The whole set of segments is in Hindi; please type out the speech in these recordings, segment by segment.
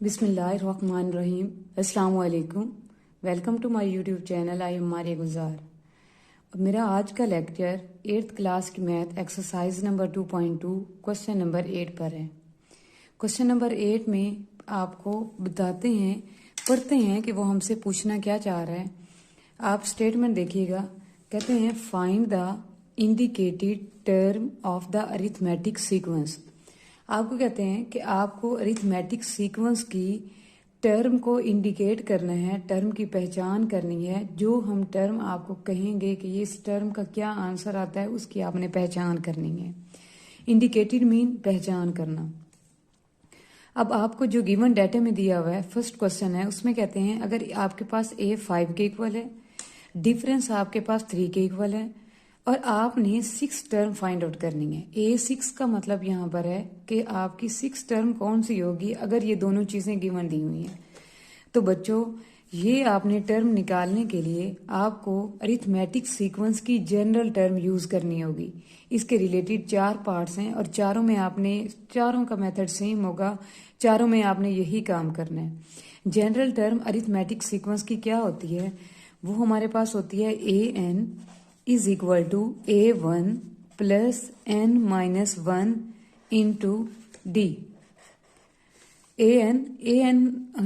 बिस्मिल्लाहिर्रहमानिर्रहीम। अस्सलाम वालेकुम। Welcome to my YouTube channel. I am Maria Gujar. मेरा आज का लेक्चर 8th क्लास की math exercise number 2.2 question number 8 पर है। क्वेश्चन नंबर 8 में आपको पढ़ते हैं कि वो हमसे पूछना क्या चाह रहा है। आप स्टेटमेंट देखिएगा। कहते हैं find the indicated term of the arithmetic sequence. आपको कहते हैं कि आपको अरिथमेटिक सीक्वेंस की टर्म को इंडिकेट करना है, टर्म की पहचान करनी है। जो हम टर्म आपको कहेंगे कि ये इस टर्म का क्या आंसर आता है, उसकी आपने पहचान करनी है। इंडिकेटेड मीन पहचान करना। अब आपको जो गिवन डाटा में दिया हुआ है, फर्स्ट क्वेश्चन है, उसमें कहते हैं अगर आपके पास ए 5 के इक्वल है, डिफरेंस आपके पास 3 के इक्वल है और आपने 6 टर्म फाइंड आउट करनी है। ए 6 का मतलब यहाँ पर है कि आपकी 6 टर्म कौन सी होगी अगर ये दोनों चीजें गिवन दी हुई हैं। तो बच्चों, ये आपने टर्म निकालने के लिए आपको अरिथमेटिक सीक्वेंस की जनरल टर्म यूज करनी होगी। इसके रिलेटेड 4 पार्ट्स हैं और चारों का मेथड सेम होगा। चारों में आपने यही काम करना है। जनरल टर्म अरिथमेटिक सीक्वेंस की क्या होती है? वो हमारे पास होती है an is equal to a1 plus n-1 into D. an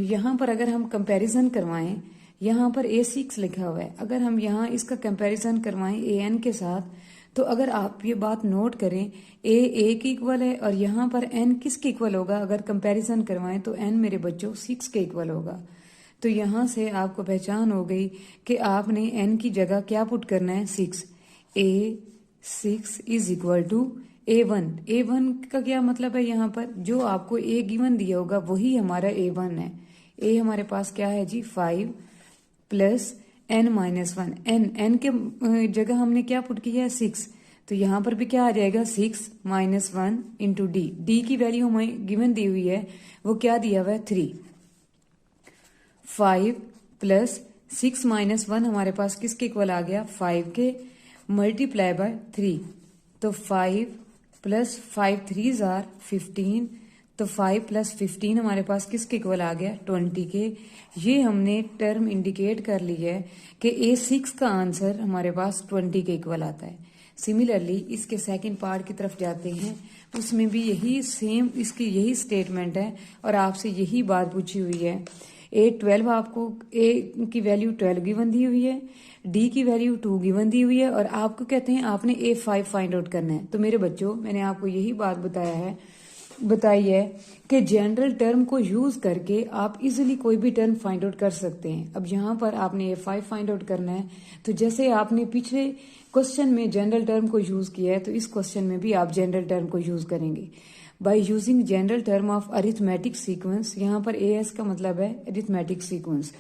यहाँ पर अगर हम कंपैरिजन करवाएं, यहाँ पर a6 लिखा हुआ है। अगर हम यहाँ इसका कंपैरिजन करवाएं an के साथ, तो अगर आप ये बात नोट करें, a के इक्वल है और यहाँ पर n किसके इक्वल होगा? अगर कंपैरिजन करवाएं तो n मेरे बच्चों 6 के इक्वल होगा। तो यहाँ से आपको पहचान हो गई कि आपने n की जगह क्या पुट करना है? 6। a6 is equal to a1 का क्या मतलब है? यहाँ पर जो आपको a गिवन दिया होगा वही हमारा a1 है। a हमारे पास क्या है जी? 5 प्लस n-1। n के जगह हमने क्या पुट किया है? 6। तो यहाँ पर भी क्या आ जाएगा? 6 - 1 इंटू डी की वैल्यू हमें गिवन दी हुई है, वो क्या दिया हुआ है? 3। 5 प्लस 6 - 1 हमारे पास किसके इक्वल आ गया? 5 के, मल्टीप्लाई बाय 3। तो 5 प्लस 5 3s आर 15। तो 5 प्लस 15 हमारे पास किसके इक्वल आ गया? 20 के। ये हमने टर्म इंडिकेट कर ली है कि a6 का आंसर हमारे पास 20 के इक्वल आता है। सिमिलरली इसके सेकंड पार्ट की तरफ जाते हैं, उसमें भी यही सेम इसकी यही स्टेटमेंट है और आपसे यही बात पूछी हुई है। a12 आपको a की वैल्यू 12 गिवन दी हुई है, d की वैल्यू 2 गिवन दी हुई है और आपको कहते हैं आपने a5 फाइंड आउट करना है। तो मेरे बच्चों, मैंने आपको यही बात बताई है कि जनरल टर्म को यूज करके आप इजीली कोई भी टर्म फाइंड आउट कर सकते हैं। अब यहाँ पर आपने a5 फाइंड आउट करना है, तो जैसे आपने पिछले क्वेश्चन में जनरल टर्म को यूज किया है, तो इस क्वेश्चन में भी आप जनरल टर्म को यूज करेंगे by using general term of arithmetic sequence. यहाँ पर as का मतलब है अरिथमेटिक सीक्वेंस।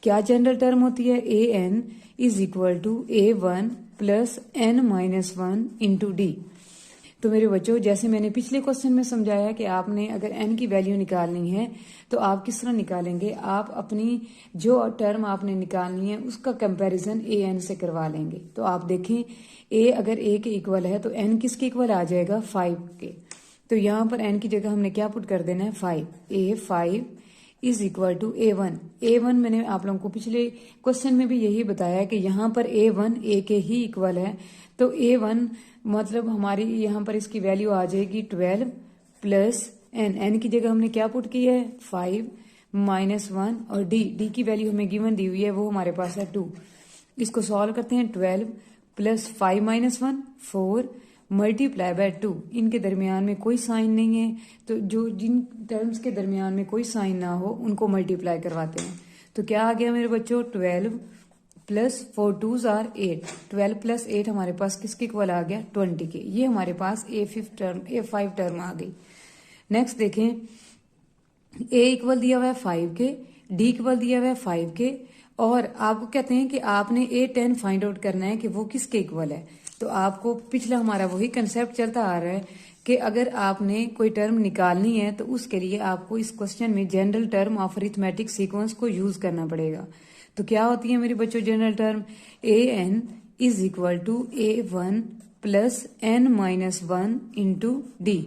क्या जनरल टर्म होती है? an is equal to a1 plus n-1 into D. तो मेरे बच्चों, जैसे मैंने पिछले क्वेश्चन में समझाया कि आपने अगर n की वैल्यू निकालनी है तो आप किस तरह निकालेंगे? आप अपनी जो टर्म आपने निकालनी है उसका कंपैरिजन an से करवा लेंगे। तो आप देखें, a अगर a के इक्वल है तो n किसके इक्वल आ जाएगा? 5 के। तो यहाँ पर n की जगह हमने क्या पुट कर देना है? 5। a5 is equal to a1 मैंने आप लोगों को पिछले क्वेश्चन में भी यही बताया कि यहाँ पर a1 a के ही इक्वल है। तो a1 मतलब हमारी यहाँ पर इसकी वैल्यू आ जाएगी 12 प्लस n की जगह हमने क्या पुट किया है? 5 - 1 और d की वैल्यू हमें गिवन दी हुई है, वो हमारे पास है 2। इसको सॉल्व करते हैं। 12 प्लस 5 - 1 4 मल्टीप्लाई बाय 2। इनके दरमियान में कोई साइन नहीं है, तो जिन टर्म्स के दरमियान में कोई साइन ना हो उनको मल्टीप्लाई करवाते हैं। तो क्या आ गया मेरे बच्चों? 12 प्लस 4 2s आर 8। 12 प्लस 8 हमारे पास किसके इक्वल आ गया? 20 के। ये हमारे पास a5 टर्म आ गई। नेक्स्ट देखें, a इक्वल दिया हुआ है 5 के, d इक्वल दिया हुआ है 5 के और आपको कहते हैं कि आपने a10 फाइंड आउट करना है कि वो किसके इक्वल है। तो आपको पिछला हमारा वही कंसेप्ट चलता आ रहा है कि अगर आपने कोई टर्म निकालनी है तो उसके लिए आपको इस क्वेश्चन में general term of arithmetic sequence को यूज करना पड़ेगा। तो क्या होती है मेरे बच्चों general term? an is equal to a1 plus n-1 into D.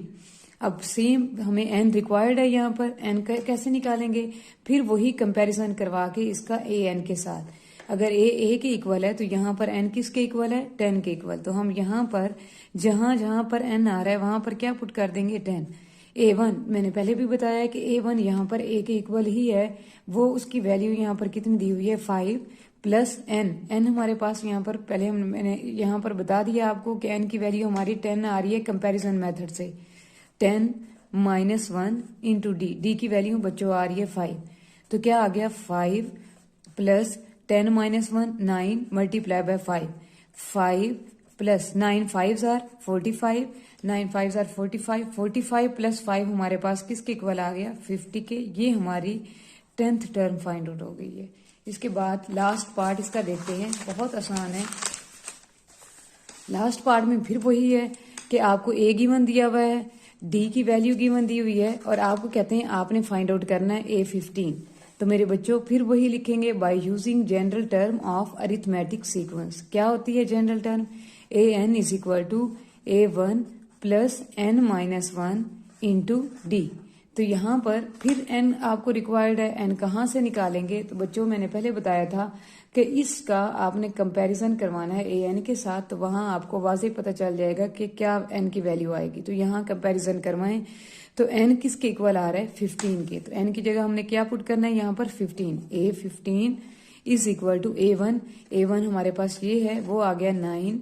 अब सेम हमें n रिक्वायर्ड है यहाँ पर, n कैसे निकालेंगे, फिर वही कंपैरिजन करवा के इसका a n के साथ, अगर a के इक्वल है तो यहाँ पर n किसके इक्वल है, 10 के इक्वल। तो हम यहाँ पर जहां जहां पर n आ रहा है वहां पर क्या पुट कर देंगे, 10। a1 मैंने पहले भी बताया कि a1 यहाँ पर a के इक्वल ही है, वो उसकी वैल्यू यहाँ पर कितनी दी हुई है, 5 प्लस n हमारे पास यहाँ पर पहले मैंने यहाँ पर बता दिया आपको कि n की वैल्यू हमारी 10 आ रही है कंपैरिजन मेथड से। 10 माइनस 1 इंटू डी की वैल्यू बच्चों आ रही है 5, तो क्या आ गया 5 plus 10 minus 1 9 multiply by 5 plus 9 5 are 45, 9 5 are 45, 45 plus 5 हमारे पास किसके इक्वल आ गया, 50 के। ये हमारी 10th टर्म फाइंड आउट हो गई है। इसके बाद लास्ट पार्ट इसका देखते हैं, बहुत आसान है। लास्ट पार्ट में फिर वही है कि आपको ए गिवन दिया हुआ है, डी की वैल्यू गिवन दी हुई है और आपको कहते हैं आपने फाइंड आउट करना है A15। तो मेरे बच्चों फिर वही लिखेंगे, by using general term of arithmetic sequence. क्या होती है general term, an is equal to a1 plus n minus 1 into D. तो यहाँ पर फिर n आपको रिक्वायर्ड है, n कहाँ से निकालेंगे, तो बच्चों मैंने पहले बताया था कि इसका आपने कंपैरिजन करवाना है an के साथ, तो वहां आपको वाज़ेह पता चल जाएगा कि क्या n की वैल्यू आएगी। तो यहाँ कंपैरिजन करवाएं तो n किसके इक्वल आ रहा है, 15 के। तो n की जगह हमने क्या पुट करना है यहाँ पर 15, a15 is equal to a1 हमारे पास ये है, वो आ गया 9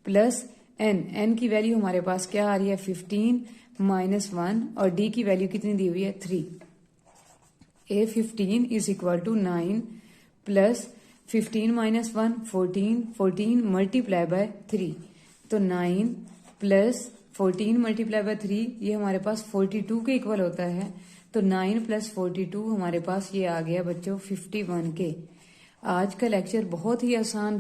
प्लस n की वैल्यू हमारे पास क्या आ रही है 15 माइनस 1 और d की वैल्यू कितनी दी हुई है 3। a15 is equal to 9 plus 15 minus 1 14 multiply by 3, तो 9 प्लस 14 मल्टीप्लाई बाय 3 ये हमारे पास 42 के इक्वल होता है। तो 9 प्लस 42 हमारे पास ये आ गया बच्चों 51 के। आज का लेक्चर बहुत ही आसान था।